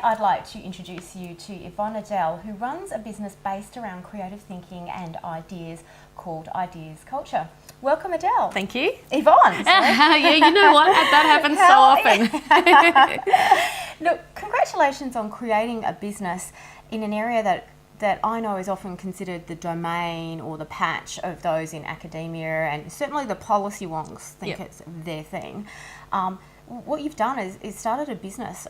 I'd like to introduce you to Yvonne Adele, who runs a business based around creative thinking and ideas called Ideas Culture. Welcome, Adele. Thank you. Yvonne. Yeah, you know what? That happens so often. Look, congratulations on creating a business in an area that I know is often considered the domain or the patch of those in academia, and certainly the policy wonks think it's their thing. What you've done is started a business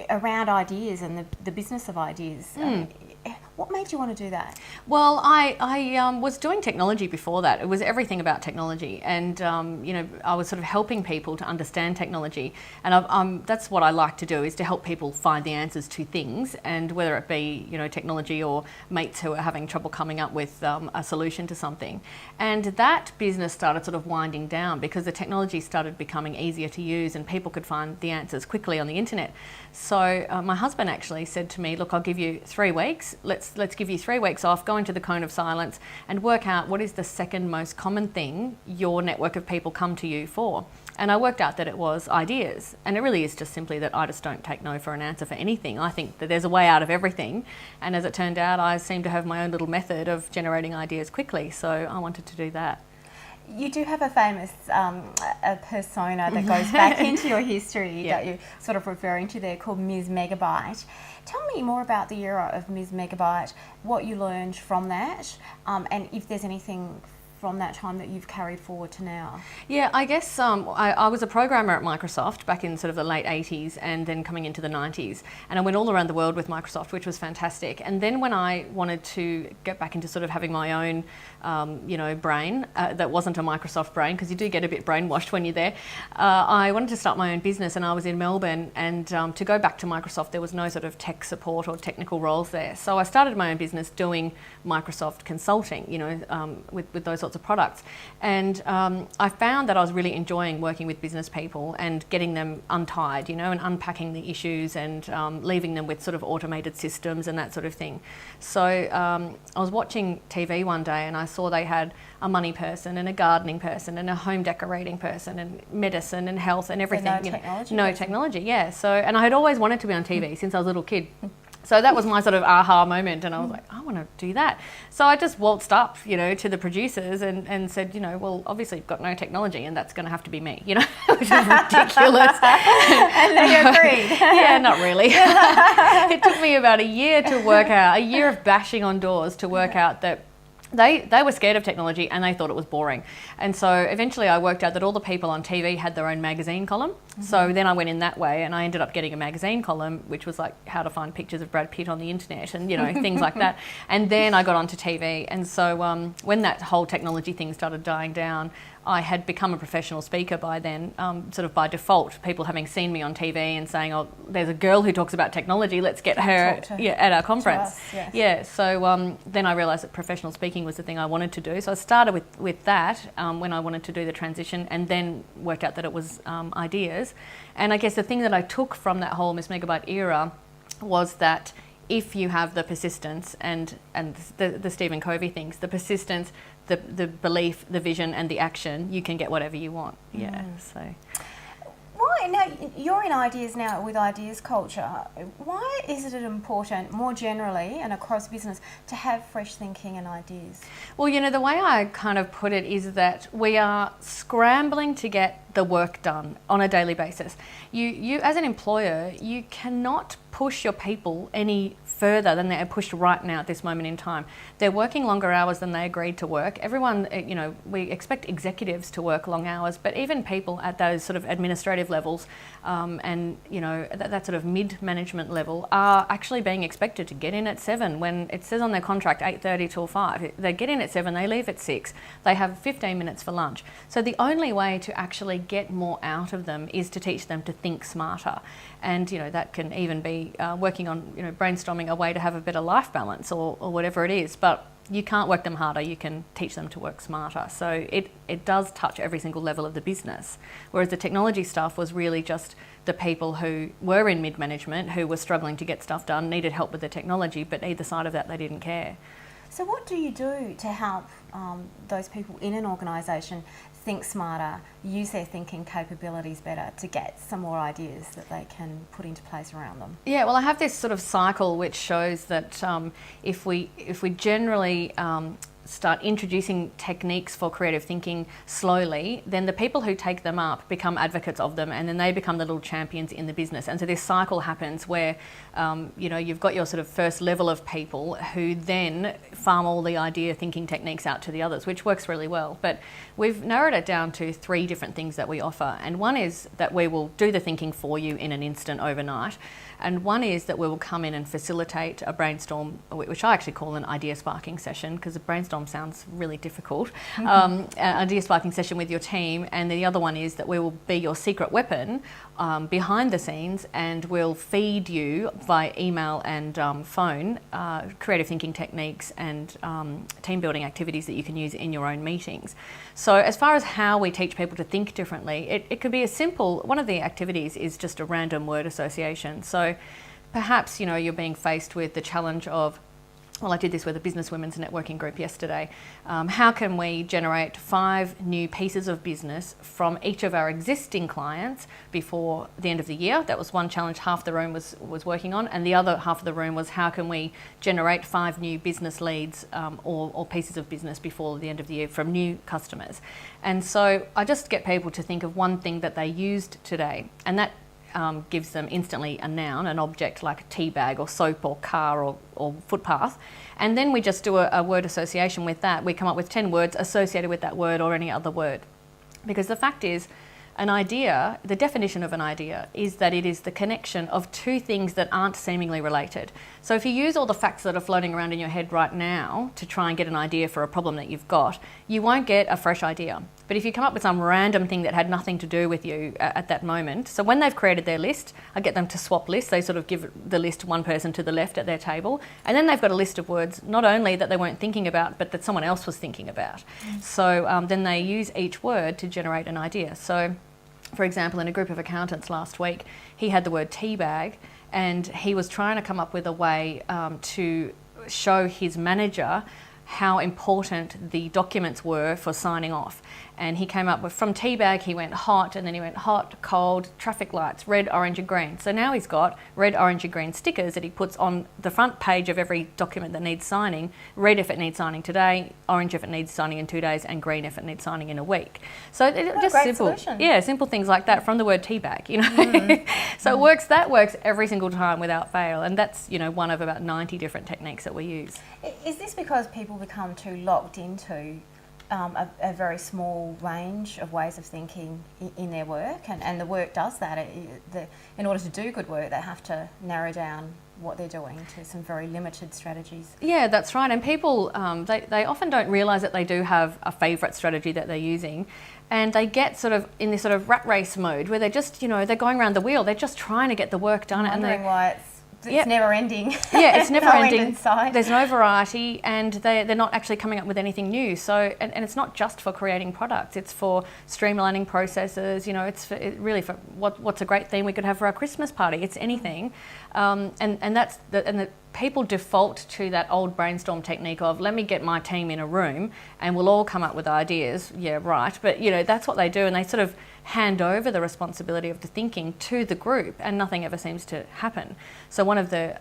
around ideas and the business of ideas. What made you want to do that? Well, I was doing technology before that. It was everything about technology, and I was sort of helping people to understand technology, and that's what I like to do, is to help people find the answers to things, and whether it be technology or mates who are having trouble coming up with a solution to something. And that business started sort of winding down because the technology started becoming easier to use, and people could find the answers quickly on the internet. So my husband actually said to me, "Look, I'll give you 3 weeks. Let's give you 3 weeks off, go into the cone of silence and work out what is the second most common thing your network of people come to you for." And I worked out that it was ideas. And it really is just simply that I just don't take no for an answer for anything. I think that there's a way out of everything. And as it turned out, I seem to have my own little method of generating ideas quickly. So I wanted to do that. You do have a famous a persona that goes back into your history that you're sort of referring to there, called Ms. Megabyte. Tell me more about the era of Ms. Megabyte, what you learned from that, and if there's anything from that time that you've carried forward to now. Yeah, I guess I was a programmer at Microsoft back in sort of the late 80s and then coming into the 90s. And I went all around the world with Microsoft, which was fantastic. And then when I wanted to get back into sort of having my own, brain that wasn't a Microsoft brain, because you do get a bit brainwashed when you're there, I wanted to start my own business, and I was in Melbourne. And to go back to Microsoft, there was no sort of tech support or technical roles there. So I started my own business doing Microsoft consulting, with those sorts of products. And I found that I was really enjoying working with business people and getting them untied, and unpacking the issues and leaving them with sort of automated systems and that sort of thing. So I was watching TV one day and I saw they had a money person and a gardening person and a home decorating person and medicine and health and everything. So technology. No technology, yeah. So, and I had always wanted to be on TV since I was a little kid. So that was my sort of aha moment, and I was like, I want to do that. So I just waltzed up, to the producers and said, well, obviously you've got no technology, and that's going to have to be me, which is ridiculous. And they agreed. Yeah, not really. It took me about a year of bashing on doors to work out that they were scared of technology and they thought it was boring. And so eventually I worked out that all the people on TV had their own magazine column. So then I went in that way, and I ended up getting a magazine column, which was like how to find pictures of Brad Pitt on the internet and, things like that. And then I got onto TV. And so when that whole technology thing started dying down, I had become a professional speaker by then, sort of by default, people having seen me on TV and saying, oh, there's a girl who talks about technology, let's get her at our conference. Yeah, so then I realised that professional speaking was the thing I wanted to do. So I started with that when I wanted to do the transition, and then worked out that it was ideas. And I guess the thing that I took from that whole Miss Megabyte era was that if you have the persistence and the Stephen Covey things, the persistence, the belief, the vision and the action, you can get whatever you want. Yeah. So why now you're in ideas now with Ideas Culture? Why is it important, more generally and across business, to have fresh thinking and ideas? Well, the way I kind of put it is that we are scrambling to get the work done on a daily basis. You as an employer, you cannot push your people any further than they're pushed right now at this moment in time. They're working longer hours than they agreed to work. Everyone, we expect executives to work long hours, but even people at those sort of administrative levels and, that sort of mid-management level are actually being expected to get in at 7 when it says on their contract 8:30 till 5. They get in at 7, they leave at 6. They have 15 minutes for lunch. So the only way to actually get more out of them is to teach them to think smarter. And, that can even be working on, brainstorming a way to have a better life balance or whatever it is. But you can't work them harder, you can teach them to work smarter. So it does touch every single level of the business. Whereas the technology stuff was really just the people who were in mid-management, who were struggling to get stuff done, needed help with the technology, but either side of that, they didn't care. So what do you do to help those people in an organisation think smarter, use their thinking capabilities better to get some more ideas that they can put into place around them? Yeah, well, I have this sort of cycle which shows that if we generally start introducing techniques for creative thinking slowly, then the people who take them up become advocates of them, and then they become the little champions in the business. And so this cycle happens where you've got your sort of first level of people who then farm all the idea thinking techniques out to the others, which works really well. But we've narrowed it down to 3 different things that we offer. And one is that we will do the thinking for you in an instant overnight. And one is that we will come in and facilitate a brainstorm, which I actually call an idea sparking session, because a brainstorm sounds really difficult. An idea sparking session with your team. And the other one is that we will be your secret weapon behind the scenes, and we'll feed you via email and phone creative thinking techniques and team building activities that you can use in your own meetings. So as far as how we teach people to think differently, it could be as simple. One of the activities is just a random word association. So perhaps you're being faced with the challenge of, well, I did this with a business women's networking group yesterday. How can we generate 5 new pieces of business from each of our existing clients before the end of the year? That was one challenge half the room was working on, and the other half of the room was how can we generate 5 new business leads or pieces of business before the end of the year from new customers. And so I just get people to think of one thing that they used today, and that gives them instantly a noun, an object like a tea bag or soap or car or footpath. And then we just do a word association with that. We come up with 10 words associated with that word or any other word. Because the fact is, an idea, the definition of an idea is that it is the connection of 2 things that aren't seemingly related. So if you use all the facts that are floating around in your head right now to try and get an idea for a problem that you've got, you won't get a fresh idea. But if you come up with some random thing that had nothing to do with you at that moment, so when they've created their list, I get them to swap lists. They sort of give the list to one person to the left at their table, and then they've got a list of words not only that they weren't thinking about, but that someone else was thinking about. So then they use each word to generate an idea. So for example, in a group of accountants last week, he had the word tea bag, and he was trying to come up with a way to show his manager how important the documents were for signing off. And he came up with, from tea bag, he went hot, and then he went hot, cold, traffic lights, red, orange and green. So now he's got red, orange and green stickers that he puts on the front page of every document that needs signing. Red if it needs signing today, orange if it needs signing in 2 days, and green if it needs signing in a week. So it's just simple. Solution. Yeah, simple things like that from the word tea bag, So that works every single time without fail. And that's, one of about 90 different techniques that we use. Is this because people become too locked into a very small range of ways of thinking in their work, and the work does that? In order to do good work, they have to narrow down what they're doing to some very limited strategies. Yeah, that's right. And people, they often don't realise that they do have a favourite strategy that they're using, and they get sort of in this sort of rat race mode where they're just, they're going around the wheel. They're just trying to get the work done. Wondering why it's never ending. Yeah, it's never ending. End in sight. There's no variety, and they're not actually coming up with anything new. So, and it's not just for creating products. It's for streamlining processes. It's really for what's a great theme we could have for our Christmas party. It's anything, and the people default to that old brainstorm technique of, let me get my team in a room and we'll all come up with ideas. Yeah, right. But that's what they do, and they sort of hand over the responsibility of the thinking to the group, and nothing ever seems to happen. So one of the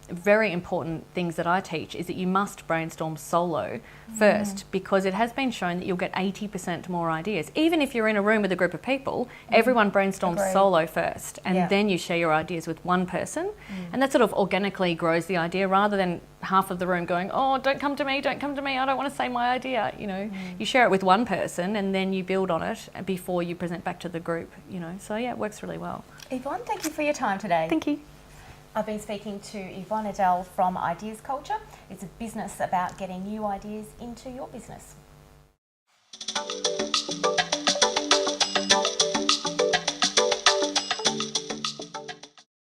very important things that I teach is that you must brainstorm solo first, because it has been shown that you'll get 80% more ideas. Even if you're in a room with a group of people, everyone brainstorms solo first, and then you share your ideas with one person, and that sort of organically grows the idea, rather than half of the room going, oh, don't come to me, I don't want to say my idea. You share it with one person, and then you build on it before you present back to the group. So yeah, it works really well. Yvonne, thank you for your time today. Thank you. I've been speaking to Yvonne Adele from Ideas Culture. It's a business about getting new ideas into your business.